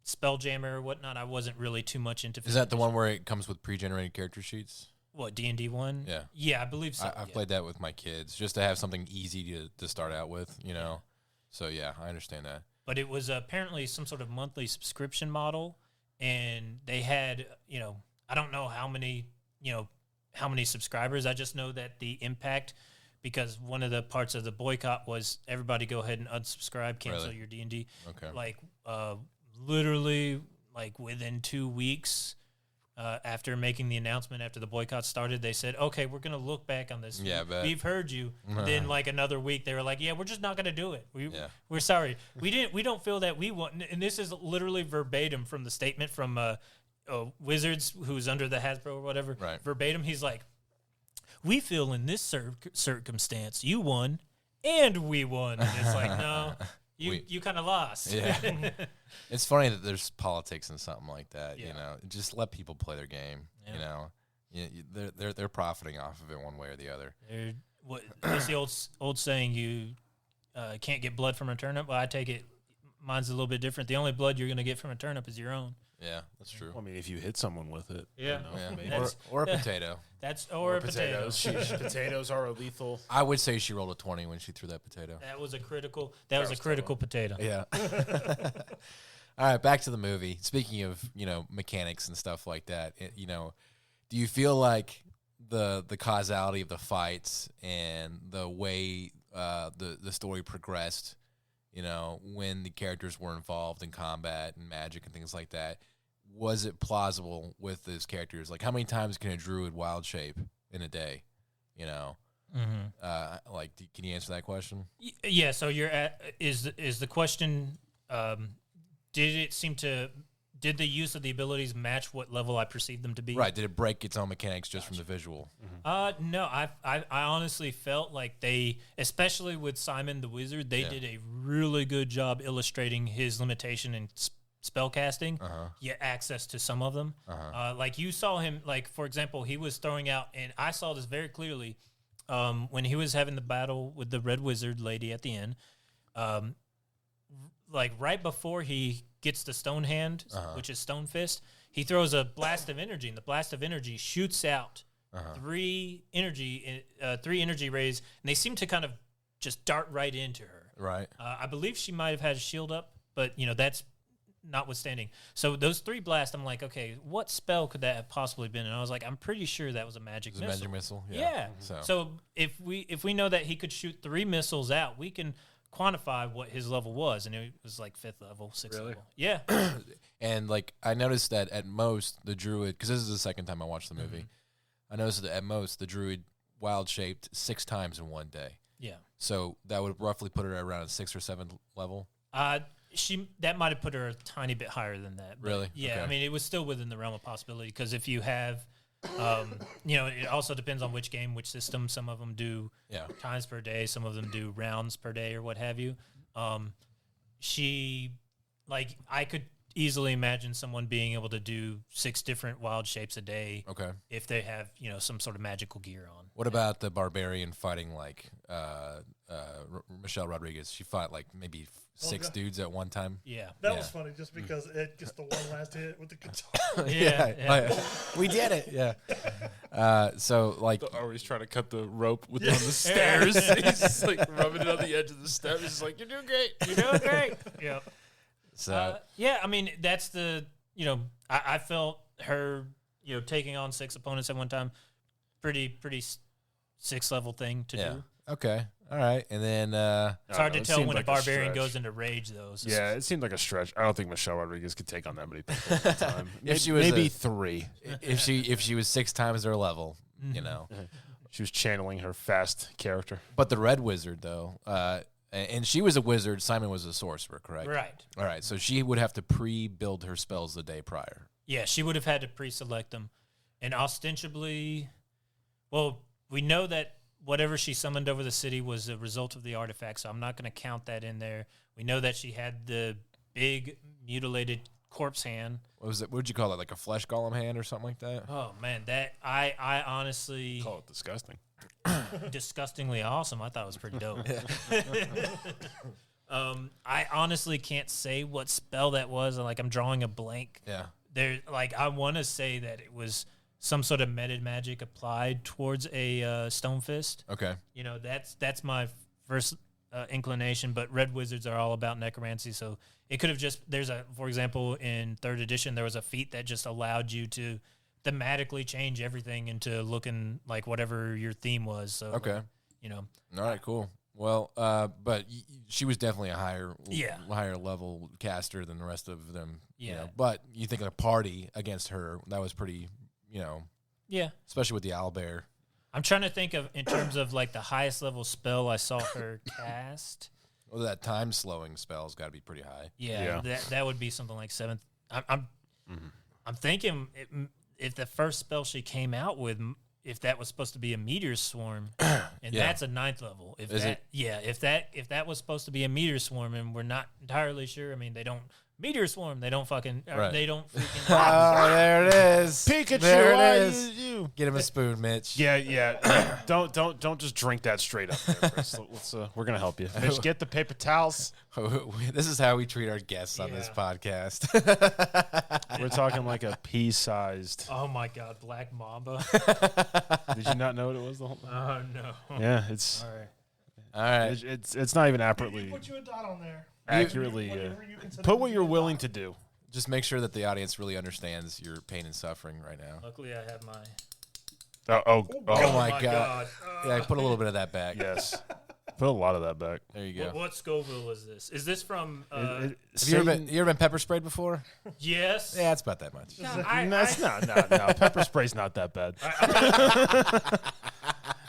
Spelljammer or whatnot, I wasn't really too much into. Is that the one where it comes with pre-generated character sheets? What, D&D 1? Yeah. Yeah, I believe so. I've played that with my kids just to have something easy to start out with, So, yeah, I understand that. But it was apparently some sort of monthly subscription model, and they had, I don't know how many subscribers. I just know that the impact, because one of the parts of the boycott was everybody go ahead and unsubscribe, cancel your D&D. Okay. Like, literally, like within 2 weeks after making the announcement, after the boycott started, they said, okay, we're going to look back on this. Yeah, we've heard you. Then like another week, they were like, yeah, we're just not going to do it. We're sorry. We don't feel that we want, and this is literally verbatim from the statement from Wizards, who's under the Hasbro or whatever. Right. Verbatim, he's like, we feel in this circumstance, you won and we won. And it's like, no, you kind of lost. Yeah. It's funny that there's politics in something like that. Just let people play their game. They're profiting off of it one way or the other. What's the old saying? You can't get blood from a turnip. Well, I take it. Mine's a little bit different. The only blood you're going to get from a turnip is your own. Yeah, that's true. Well, I mean, if you hit someone with it, or a potato. Or a potato. Potatoes are a lethal. I would say she rolled a 20 when she threw that potato. That was a critical. That was a critical potato. Yeah. All right, back to the movie. Speaking of mechanics and stuff like that, do you feel like the causality of the fights and the way the story progressed, when the characters were involved in combat and magic and things like that, was it plausible with those characters? Like, how many times can a druid wild shape in a day? Can you answer that question? Yeah. So you're at is the question? Did the use of the abilities match what level I perceived them to be? Right. Did it break its own mechanics just from the visual? No. I honestly felt like they, especially with Simon the Wizard, they did a really good job illustrating his limitation in spell casting, yet access to some of them. Like you saw him, like for example, he was throwing out, and I saw this very clearly when he was having the battle with the Red Wizard lady at the end. Like right before he gets the Stone Hand, which is Stone Fist, he throws a blast of energy, and the blast of energy shoots out three energy rays, and they seem to kind of just dart right into her. Right. I believe she might have had a shield up, but that's notwithstanding. So those 3 blasts, I'm like, okay, what spell could that have possibly been? And I was like, I'm pretty sure that was a magic missile. Magic missile. Yeah. So if we know that he could shoot 3 missiles out, we can quantify what his level was, and it was like 5th level, 6th level. Yeah. And like I noticed that at most the druid, because this is the second time I watched the movie, I noticed that at most the druid wild shaped 6 times in one day. Yeah. So that would roughly put her around a 6th or 7th level. That might have put her a tiny bit higher than that. But Really? Yeah. Okay. I mean, it was still within the realm of possibility because if you have, it also depends on which game, which system. Some of them do times per day. Some of them do rounds per day or what have you. I could easily imagine someone being able to do 6 different wild shapes a day. Okay. If they have, some sort of magical gear on. What about the barbarian fighting Michelle Rodriguez? She fought maybe 6 dudes at one time. Yeah. That was funny just because it gets the one last hit with the guitar. Yeah. We did it. Yeah. He's trying to cut the rope on the stairs. He's just rubbing it on the edge of the steps. He's like, "You're doing great. You're doing great." Yeah. So I mean, that's the I felt her taking on 6 opponents at one time, pretty 6th level thing to do. Okay. All right. And then It's hard to tell when a barbarian stretch. goes into rage, though. So Yeah, it seemed like a stretch. I don't think Michelle Rodriguez could take on that many people at a time. If she was maybe a- 3. if she was 6 times their level, She was channeling her fast character. But the Red Wizard though, and she was a wizard. Simon was a sorcerer, correct? Right. All right. So she would have to pre-build her spells the day prior. Yeah, she would have had to pre-select them, and ostensibly, we know that whatever she summoned over the city was a result of the artifact, so I'm not going to count that in there. We know that she had the big mutilated corpse hand. What was it? What would you call it? Like a flesh golem hand or something like that? Oh man, that I honestly Call it disgusting. disgustingly awesome. I thought it was pretty dope. I honestly can't say what spell that was. I'm drawing a blank. Yeah. I want to say that it was some sort of meta magic applied towards a stone fist. Okay. That's my first inclination. But red wizards are all about necromancy, so it could have just for example, in 3rd edition, there was a feat that just allowed you to thematically change everything into looking like whatever your theme was. So Okay. All right, cool. Well, but she was definitely a higher level caster than the rest of them. Yeah. But you think a party against her, that was pretty, yeah. especially with the owlbear. I'm trying to think of in terms of the highest level spell I saw her cast. Well, that time slowing spell's got to be pretty high. Yeah. That would be something like 7th. I'm thinking if the first spell she came out with, if that was supposed to be a meteor swarm, and that's a 9th level. If that was supposed to be a meteor swarm, and we're not entirely sure. I mean, they don't meteor swarm. They don't fucking. They don't freaking. Oh, there it is. Pikachu, There why it is. you? Get him a spoon, Mitch. Yeah. Don't just drink that straight up there, Chris. We're gonna help you. Mitch, get the paper towels. This is how we treat our guests on this podcast. We're talking like a pea-sized. Oh my God, Black Mamba. Did you not know what it was the whole time? Oh no. Yeah, it's All right. All right. it's not even accurately Put you a dot on there. accurately. Whatever you consider Put to what be you're a dot. willing to do. Just make sure that the audience really understands your pain and suffering right now. Luckily, I have my. Oh my God. Yeah, put a little bit of that back. yes. Put a lot of that back. There you go. What Scoville is this? Is this from? Have you ever been pepper sprayed before? Yes. Yeah, it's about that much. No. Pepper spray's not that bad.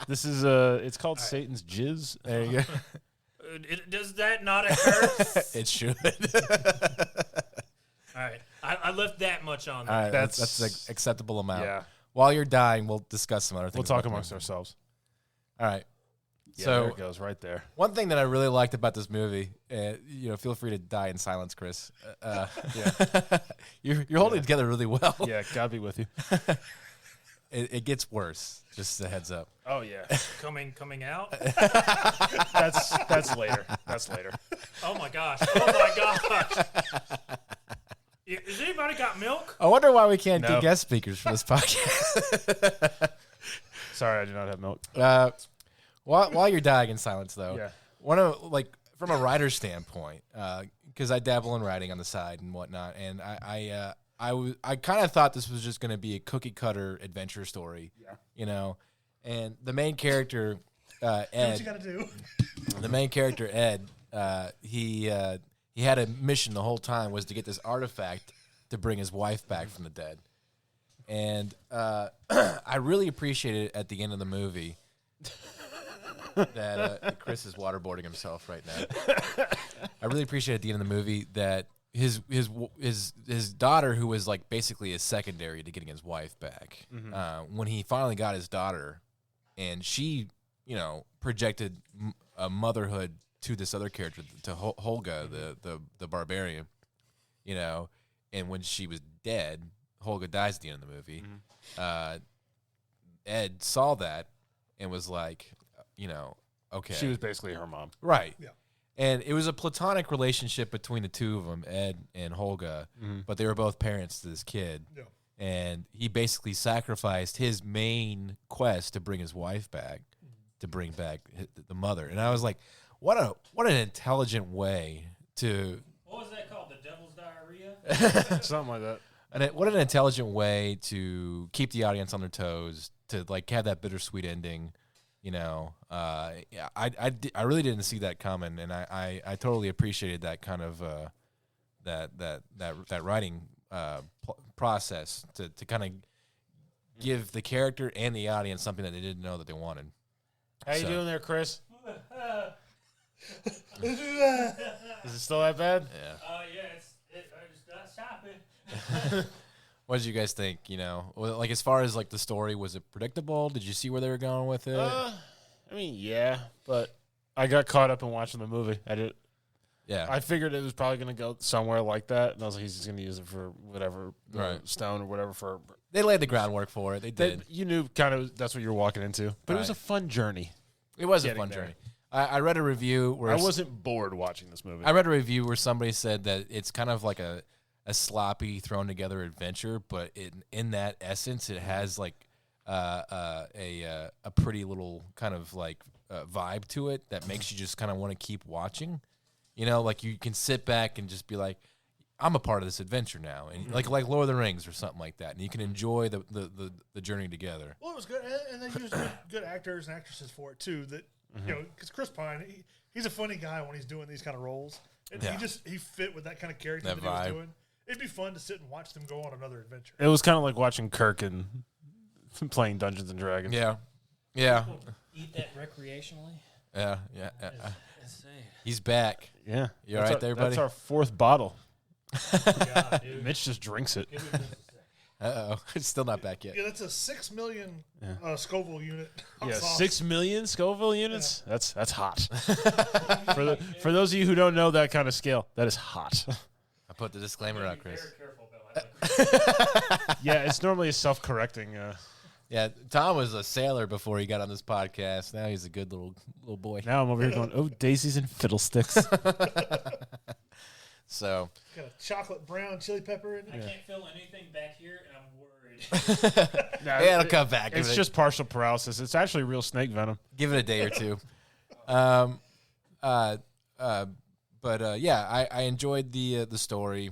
This is it's called Satan's jizz. There you go. Does that not occur? It should. All right. I left that much on there. All right, that's That's- an acceptable amount. Yeah. While you're dying, we'll discuss some other things. We'll talk about amongst the movie. ourselves. All right. Yeah, So there it goes right there. one thing that I really liked about this movie, feel free to die in silence, Chris. You're holding it together really well. Yeah, God be with you. It gets worse. Just a heads up. Oh yeah. Coming out. That's later. That's later. Oh my gosh. Oh my gosh. Has anybody got milk? I wonder why we can't No. get guest speakers for this podcast. Sorry, I do not have milk. While you're dying in silence, though, Yeah. one of from a writer's standpoint, because I dabble in writing on the side and whatnot, and I kind of thought this was just going to be a cookie cutter adventure story, and the main character Do what Ed, you gotta do. the main character Ed, he had a mission the whole time was to get this artifact to bring his wife back from the dead, and I really appreciated it at the end of the movie. that Chris is waterboarding himself right now. I really appreciate at the end of the movie that his daughter, who was like basically a secondary to getting his wife back, when he finally got his daughter, and she, projected a motherhood to this other character, to Holga, the barbarian, and when she was dead, Holga dies at the end of the movie. Ed saw that and was like, okay. She was basically her mom. Right. Yeah. And it was a platonic relationship between the two of them, Ed and Holga, but they were both parents to this kid. Yeah. And he basically sacrificed his main quest to bring his wife back, to bring back the mother. And I was like, what an intelligent way to... What was that called? The Devil's Diarrhea? Something like that. And what an intelligent way to keep the audience on their toes, to like have that bittersweet ending. I really didn't see that coming, and I totally appreciated that kind of that writing process to kind of give the character and the audience something that they didn't know that they wanted. How you doing there, Chris? Is Is it still that bad? Yeah. I just got shopping. What did you guys think? Like as far as like the story, was it predictable? Did you see where they were going with it? I mean, yeah, but I got caught up in watching the movie. Yeah. I figured it was probably going to go somewhere like that, and I was like, he's just going to use it for whatever, Right. stone or whatever for. They laid the groundwork for it. They did. You knew kind of that's what you were walking into, but it was a Right. fun journey. It was a getting fun there. journey. I read a review where I wasn't bored watching this movie. I read a review where somebody said that it's kind of like a sloppy thrown together adventure, but in that essence, it has like a pretty little kind of like vibe to it that makes you just kind of want to keep watching. Like you can sit back and just be like, I'm a part of this adventure now, and like Lord of the Rings or something like that, and you can enjoy the journey together. Well, it was good, and they used good actors and actresses for it too. That because Chris Pine, he's a funny guy when he's doing these kind of roles, and Yeah. he fit with that kind of character That that he was vibe. doing. It'd be fun to sit and watch them go on another adventure. It was kind of like watching Kirk and playing Dungeons and Dragons. Yeah. Eat that recreationally? Yeah. Insane. He's back. Yeah. You all right there, buddy? That's our fourth bottle. God, dude. Mitch just drinks it. Uh-oh. It's still not back yet. Yeah, that's a 6 million Scoville unit. Yeah, sauce. 6 million Scoville units. Yeah. That's hot. For those of you who don't know that kind of scale, that is hot. I put the disclaimer out, Chris. Very careful about that. Yeah, it's normally a self-correcting. Yeah, Tom was a sailor before he got on this podcast. Now he's a good little boy. Now I'm over here going, oh, daisies and fiddlesticks. So Got a chocolate brown chili pepper in I it. can't feel anything back here, and I'm worried. yeah, it'll come back. It's just partial paralysis. It's actually real snake venom. Give it a day or two. Yeah, I enjoyed the story.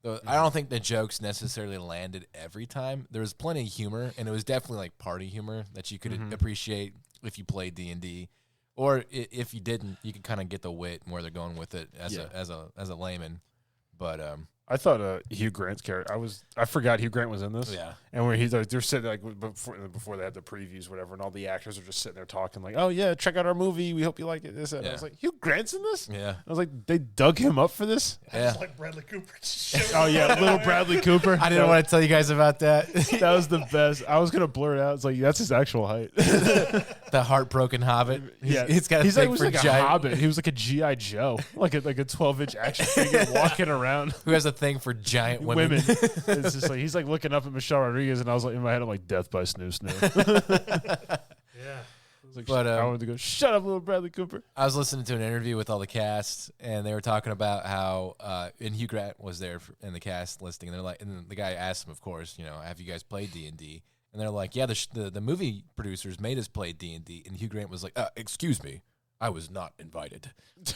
Though I don't think the jokes necessarily landed every time. There was plenty of humor, and it was definitely like party humor that you could appreciate if you played D&D, or if you didn't, you could kind of get the wit and where they're going with it as a layman. But I thought Hugh Grant's character. I forgot Hugh Grant was in this. Yeah. And where they're sitting like before they had the previews, whatever, and all the actors are just sitting there talking like, "Oh yeah, check out our movie. We hope you like it." This and I was like, Hugh Grant's in this. yeah, I was like, they dug him up for this. yeah. It's like Bradley Cooper. Oh yeah, little Bradley Cooper. I didn't want to tell you guys about that. That was the best. I was gonna blur it out. It's like that's his actual height. The heartbroken Hobbit. He's got a He's thing like, for like a giant. hobbit. He was like a GI Joe, like a 12-inch action figure walking around. Who has a thing for giant women? It's just like he's like looking up at Michelle Rodriguez, and I was like in my head, I'm like, death by snoo snoo. Yeah. Like, But, I wanted to go, shut up, little Bradley Cooper. I was listening to an interview with all the cast, and they were talking about how, and Hugh Grant was there in the cast listing, and they're like, and the guy asked him, of course, have you guys played D&D? And they're like, yeah, the movie producers made us play D&D, and Hugh Grant was like, excuse me, I was not invited.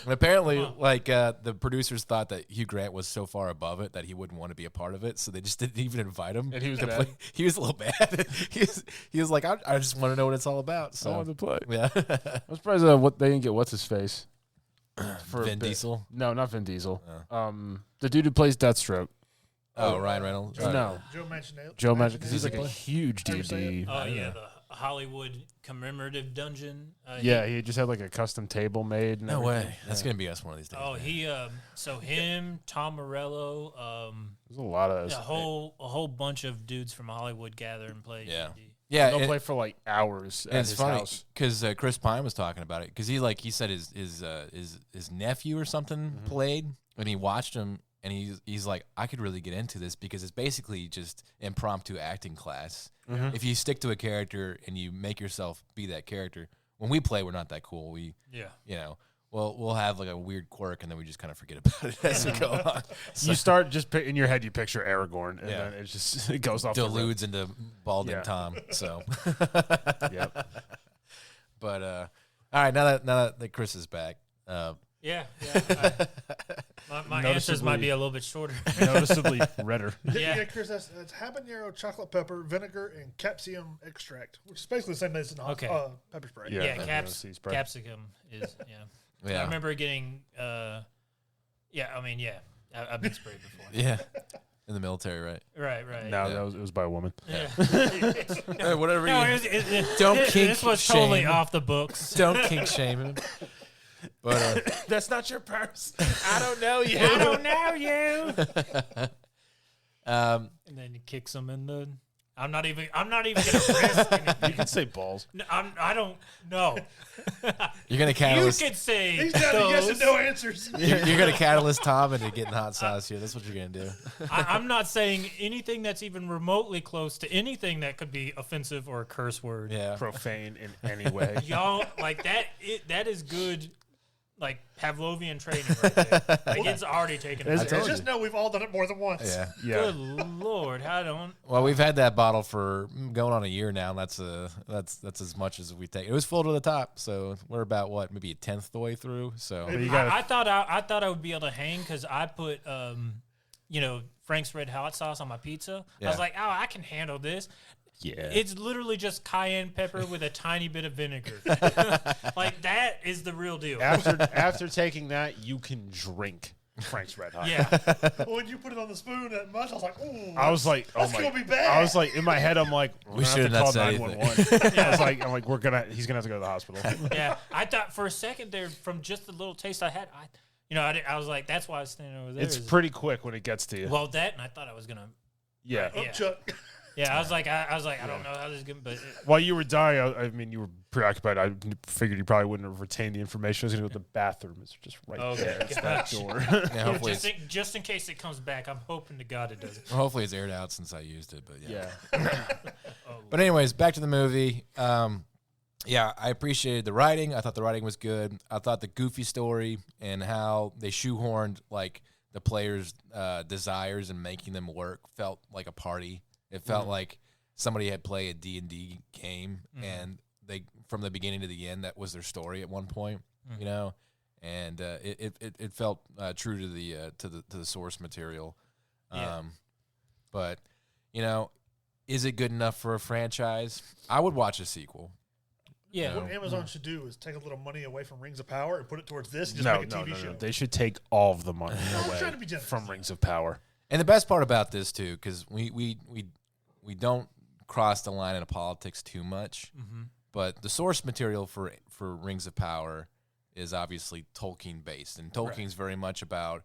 And apparently, the producers thought that Hugh Grant was so far above it that he wouldn't want to be a part of it, so they just didn't even invite him. And he was to mad? play. He was a little bad. he was like, I just want to know what it's all about. I So wanted to play. yeah, I'm surprised what they didn't get what's his face for a Vin bit. Diesel. No, not Vin Diesel. The dude who plays Deathstroke. Oh, Ryan Reynolds. No, Joe Manganiello. Joe Magic, because he's Does like he a play? huge How do you say D&D. it? Oh yeah, Hollywood commemorative dungeon. Yeah, he just had like a custom table made. And No everything. way. That's gonna be us one of these days. Oh, man. he so him, Tom Morello, There's a lot of a whole bunch of dudes from Hollywood gather and play. Yeah. D&D. Yeah, They'll and- play for like hours and at it's his funny house. because Chris Pine was talking about it because he said his nephew or something played and he watched him and he's like, I could really get into this because it's basically just impromptu acting class. If you stick to a character and you make yourself be that character, when we play, we're not that cool. We we'll have like a weird quirk and then we just kind of forget about it as we go on. You start just in your head, you picture Aragorn, and Yeah. then it just it goes off. the roof. Deludes into balding Yeah. Tom. So, Yep. but all right, now that Chris is back, Yeah. My answers might be a little bit shorter. Noticeably redder. Yeah, Chris, that's habanero, chocolate pepper, vinegar, and capsicum extract, which is basically the same as in Okay. pepper spray. Yeah. Yeah, Habanero sea spray. capsicum is I yeah, remember getting I've been sprayed before. yeah, in the military, right? Right. No, Yeah. it was by a woman. Yeah. Hey, whatever No, you don't Don't kink This was totally shame. off the books. don't kink shame him. But That's not your purse. I don't know you. I don't know you. um, And then he kicks him in the. I'm not even gonna risk anything. You can say balls. No, I don't know. you're gonna You catalyst. could say He's down to yes and those. no answers. You're gonna catalyst Tom into getting hot sauce here. That's what you're gonna do. I'm not saying anything that's even remotely close to anything that could be offensive or a curse word. Yeah. Profane in any way. Y'all like that. That is good. Like Pavlovian training right there. Like it's already taken. It's- effect. told Just know we've all done it more than once. Yeah. Yeah. Good Lord, I don't. Well, we've had that bottle for going on a year now. And that's as much as we take. It was full to the top, so we're about what, maybe a tenth the way through. So But you gotta, I thought I would be able to hang because I put Frank's Red Hot Sauce on my pizza. I Yeah. was like, oh, I can handle this. yeah. It's literally just cayenne pepper with a tiny bit of vinegar. Like that is the real deal. after taking that, you can drink Frank's Red Hot. Yeah. When you put it on the spoon that much, I was like, ooh. I was like, oh That's my. gonna be bad. I was like, in my head, I'm like, We we should should have call not said 911. I was like, he's gonna have to go to the hospital. Yeah. I thought for a second there, from just the little taste I had, I was like, that's why I was standing over there. It's pretty quick when it gets to you. well that, and I thought I was gonna. Yeah. Oh, Yeah. Chuck. Yeah, I was like, I don't know how this is gonna, but While you were dying, I mean, you were preoccupied. I figured you probably wouldn't have retained the information. I was going to go to the bathroom. It's just right Okay. there. It's that door. yeah, hopefully, just in case it comes back, I'm hoping to God it doesn't. hopefully it's aired out since I used it. But yeah. Yeah. But anyways, back to the movie. Yeah, I appreciated the writing. I thought the writing was good. I thought the goofy story and how they shoehorned like the players' desires and making them work felt like a party. It felt like somebody had played a D&D game and they from the beginning to the end that was their story at one point, you know, and it felt true to the source material. Yeah. But you know, is it good enough for a franchise? I would watch a sequel. Yeah. What Amazon should do is take a little money away from Rings of Power and put it towards this and just No, make a no, TV no, show. no. They should take all of the money I'm away trying to be generous. from Rings of Power. And the best part about this too, because we don't cross the line into politics too much, but the source material for Rings of Power is obviously Tolkien based, and Tolkien's very much about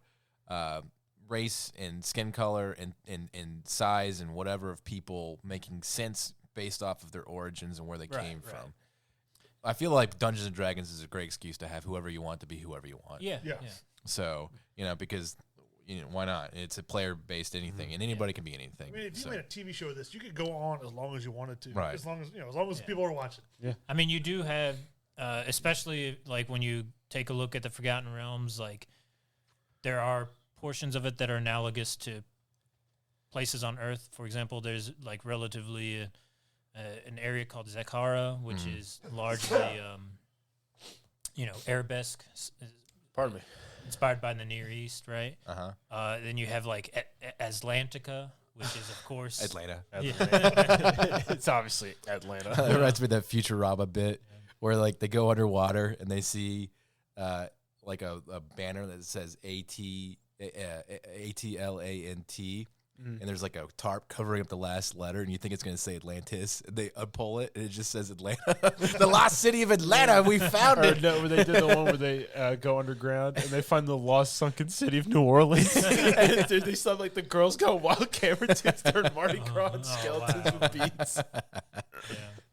race and skin color and size and whatever of people making sense based off of their origins and where they came from. I feel like Dungeons and Dragons is a great excuse to have whoever you want to be whoever you want. Yeah. Yeah. So because. Why not? It's a player-based anything, and anybody can be anything. I mean, if you So- made a TV show of this, you could go on as long as you wanted to. Right. As long as people are watching. I mean, you do have, especially like when you take a look at the Forgotten Realms, like there are portions of it that are analogous to places on Earth. For example, there's like relatively an area called Zakhara, which is largely, Arabesque, Pardon me. inspired by the Near East, right? Uh-huh. Then you have like Atlantica, which is of course Atlanta. It's obviously Atlanta. It reminds me of that Futurama bit where like they go underwater and they see like a banner that says ATLANT, and there's like a tarp covering up the last letter, and you think it's going to say Atlantis. And they unpull it, and it just says Atlanta. The lost city of Atlanta. We found it. No, where they did the one where they go underground and they find the lost sunken city of New Orleans. And they saw like the Girls Go Wild camera tits turn Mardi Gras and skeletons with beads.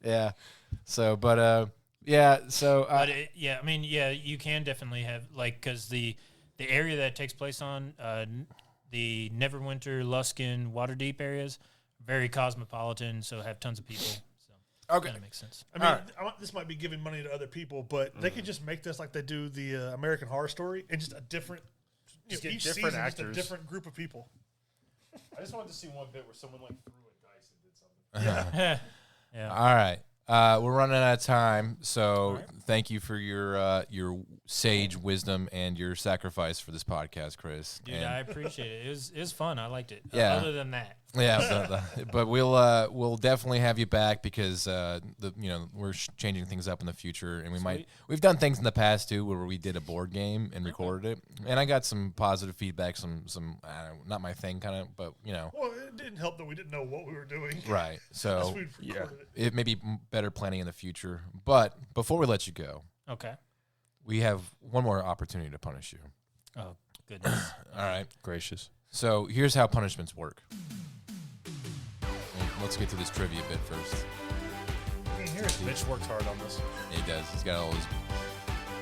Yeah. So, but yeah. So, I mean, yeah, you can definitely have like because the area that it takes place on the Neverwinter, Luskin, Waterdeep areas very cosmopolitan, so have tons of people. So okay, that makes sense. I mean, this might be giving money to other people, but they could just make this like they do the American Horror Story, and just a different, Just get each different season, just a actors. different group of people. I just wanted to see one bit where someone like threw a dice and did something. Yeah. all right. We're running out of time, so thank you for your sage wisdom and your sacrifice for this podcast, Chris. Dude, And- I appreciate it. It was fun. I liked it. Yeah. Other than that. Yeah, but we'll definitely have you back because we're changing things up in the future, and we've done things in the past too where we did a board game and recorded it, and I got some positive feedback, some I don't know, not my thing kind of, but Well, it didn't help that we didn't know what we were doing. right. So We recorded it. it may be better planning in the future. But before we let you go, Okay. we have one more opportunity to punish you. Oh, goodness. All right. Gracious. So here's how punishments work. Let's get to this trivia bit first. I mean, here's Mitch worked hard on this. He does. He's got all his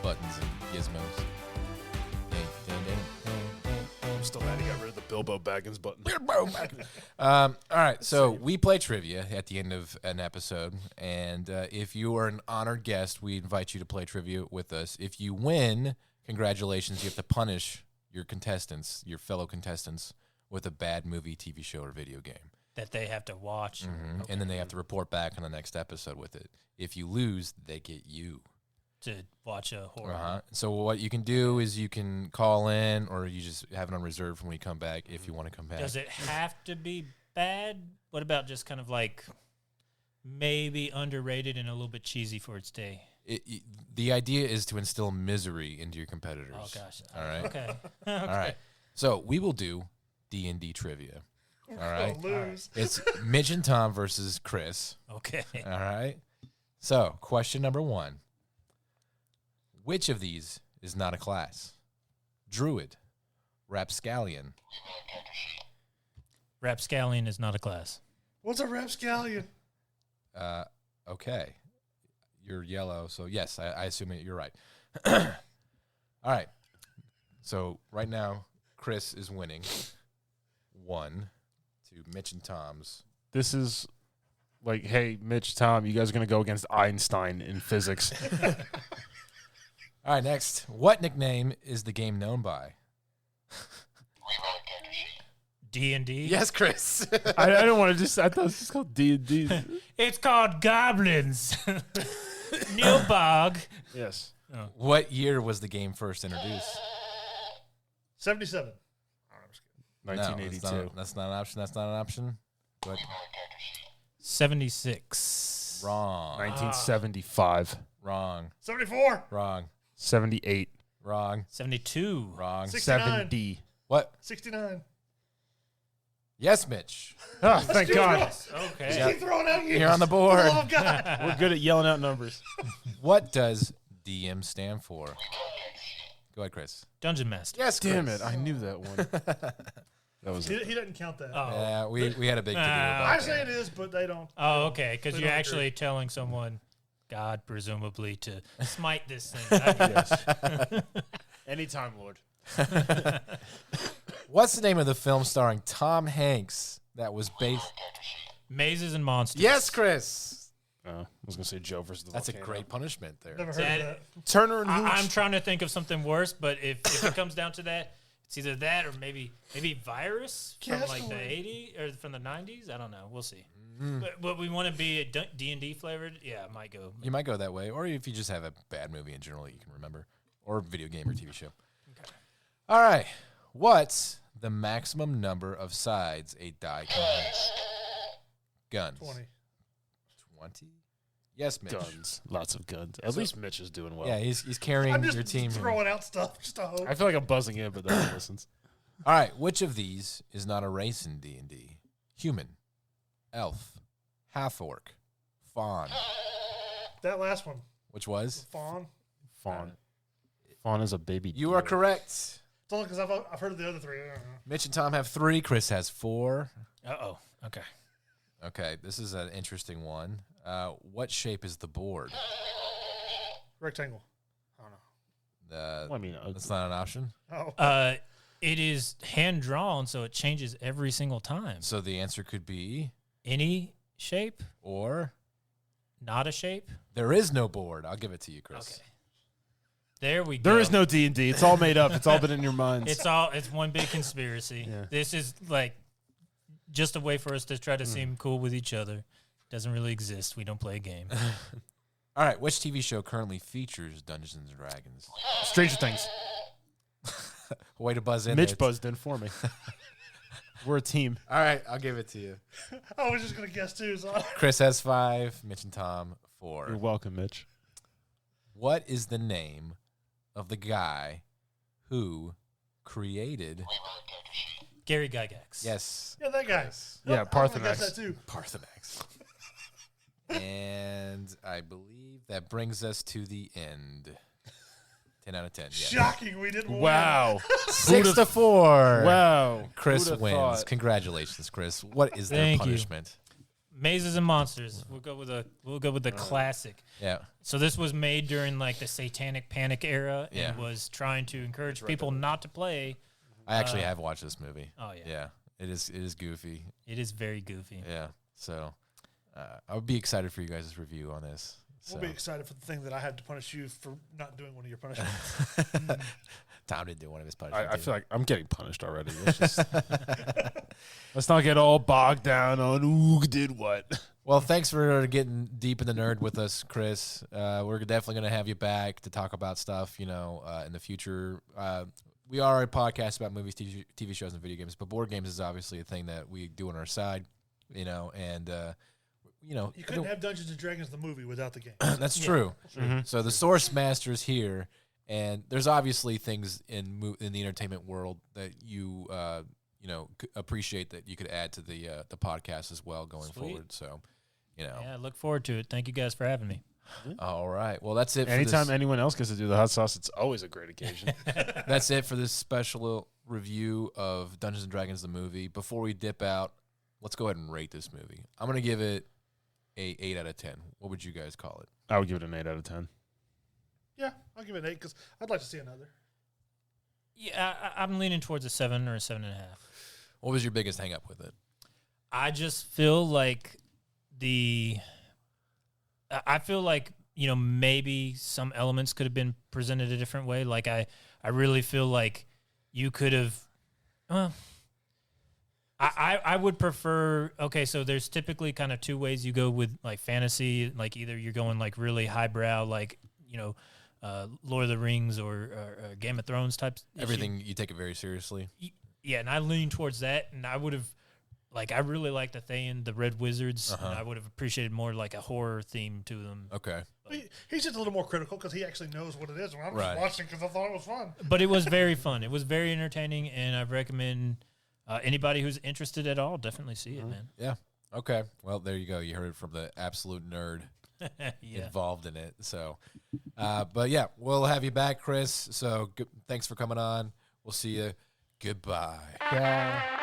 buttons and gizmos. I'm still mad he got rid of the Bilbo Baggins button. All right, so we play trivia at the end of an episode, and if you are an honored guest, we invite you to play trivia with us. If you win, congratulations, you have to punish your contestants, your fellow contestants, with a bad movie, TV show, or video game. That they have to watch. And then they have to report back on the next episode with it. If you lose, they get you. To watch a horror. So what you can do is you can call in, or you just have it on reserve when we come back if you want to come back. Does it have to be bad? What about just kind of like maybe underrated and a little bit cheesy for its day? The idea is to instill misery into your competitors. Oh gosh. All right. Okay. All right. So we will do D&D trivia. All right. lose. It's Mitch and Tom versus Chris. Okay. All right. So question number 1. Which of these is not a class? Druid, Rapscallion. Rapscallion is not a class. What's a rapscallion? Okay. You're yellow, so yes, I assume that you're right. All right. So right now, Chris is winning 1 to Mitch and Tom's. This is like, hey, Mitch, Tom, you guys are going to go against Einstein in physics. All right, next. What nickname is the game known by? D&D? Yes, Chris. I don't want to just, I thought it was just called D&D. It's called Goblins. Nilbog. Yes. What year was the game first introduced? 77. Oh, I'm just kidding. 1982. No, that's not an option. That's not an option. But 76. wrong. 1975. Wrong. 74. Wrong. 78. Wrong. 72. Wrong. 69. 70. What? 69. Yes, Mitch. Oh, thank God. Okay. Keep throwing out years. You're on the board. Oh, God. We're good at yelling out numbers. What does DM stand for? Go ahead, Chris. Dungeon Master. Yes, Damn it. I knew that one. That was He doesn't count that. Oh. Yeah, we had a big to do Ah. I about say that. it is, but they don't. Oh, okay. Because They you're don't actually telling someone, God, presumably, to smite this thing. I get it. Anytime, Lord. What's the name of the film starring Tom Hanks that was based? Mazes and Monsters. Yes, Chris. I was going to say Joe versus the That's a volcano. great punishment there. Never heard That- of that. Turner and Hooch. I'm trying to think of something worse, but if it comes down to that, it's either that or maybe Virus from like the Castaway. 80s or from the 90s. I don't know. We'll see. But we want to be D&D flavored. Yeah, it might go. You might go that way, or if you just have a bad movie in general that you can remember, or video game or TV show. Okay. All right. What's the maximum number of sides a die can have? Guns. 20. 20? Yes, Mitch. Guns. Lots of guns. At least Mitch is doing well. Yeah, he's carrying I'm just your team. throwing out stuff just to hope. I feel like I'm buzzing in, but no one listens. All right, which of these is not a race in D&D? Human, elf, half-orc, fawn. That last one, Which was? fawn. Fawn. Fawn is a baby. You are correct. It's only because I've heard of the other three. I don't know. Mitch and Tom have 3. Chris has 4. Uh-oh. Okay. Okay, this is an interesting one. What shape is the board? Rectangle. I don't know. Well, I mean, That's not an option. Oh, It is hand-drawn, so it changes every single time. So the answer could be, Any shape, or not a shape. there is no board. I'll give it to you, Chris. Okay. There we go. there is no D&D. It's all made up. It's all been in your minds. It's one big conspiracy. Yeah. This is like just a way for us to try to seem cool with each other. Doesn't really exist. We don't play a game. All right, which TV show currently features Dungeons and Dragons? Stranger Things. Way to buzz in. Mitch there. buzzed in for me. We're a team. All right, I'll give it to you. I was just gonna guess too. So Chris has 5. Mitch and Tom 4. You're welcome, Mitch. What is the name of the guy who created? Gary Gygax. Yes, yeah, that guy. Yeah, I was gonna Parthenax. guess that too. Parthenax. And I believe that brings us to the end. 10 out of 10. Yeah. Shocking, we didn't win. Wow. 6 to 4. Wow. Chris Who'da wins. thought? Congratulations, Chris. What is their Thank you. punishment? Mazes and Monsters. We'll go with the classic. Yeah. So this was made during like the Satanic Panic era and Yeah. was trying to encourage people not to play. I actually have watched this movie. Oh yeah. Yeah. It is goofy. It is very goofy. Yeah. So I would be excited for you guys' review on this. So. We'll be excited for the thing that I had to punish you for not doing one of your punishments. Tom didn't do one of his punishments. I feel like I'm getting punished already. Let's not get all bogged down on who did what. Well, thanks for getting deep in the nerd with us, Chris. We're definitely going to have you back to talk about stuff, in the future. We are a podcast about movies, TV shows, and video games, but board games is obviously a thing that we do on our side, and You couldn't have Dungeons and Dragons the movie without the game. that's true. Mm-hmm. So the Source Master's here, and there's obviously things in the entertainment world that you appreciate that you could add to the podcast as well going Sweet. forward. So, Yeah, I look forward to it. Thank you guys for having me. all right. Well, that's it. Anytime for anyone else gets to do the hot sauce, it's always a great occasion. that's it for this special review of Dungeons and Dragons the movie. Before we dip out, let's go ahead and rate this movie. I'm gonna give it a 8 out of 10. What would you guys call it? I would give it an 8 out of 10. Yeah, I'll give it an 8 because I'd like to see another. Yeah, I'm leaning towards a 7 or a 7.5. What was your biggest hang up with it? I just feel like maybe some elements could have been presented a different way. Like I really feel like you could have, I would prefer, okay, so there's typically kind of 2 ways you go with like fantasy, like either you're going like really highbrow, like, Lord of the Rings or Game of Thrones types. Everything you take it very seriously. Yeah, and I lean towards that, and I would have, I really like the Thayan, the Red Wizards, and I would have appreciated more like a horror theme to them. Okay. He's just a little more critical because he actually knows what it is. And I'm Right. just watching because I thought it was fun. But it was very fun. It was very entertaining, and I recommend anybody who's interested at all definitely see it, man. Yeah. Okay. Well, there you go. You heard it from the absolute nerd Yeah. involved in it. So, but yeah, we'll have you back, Chris. So thanks for coming on. We'll see you. Goodbye. Yeah.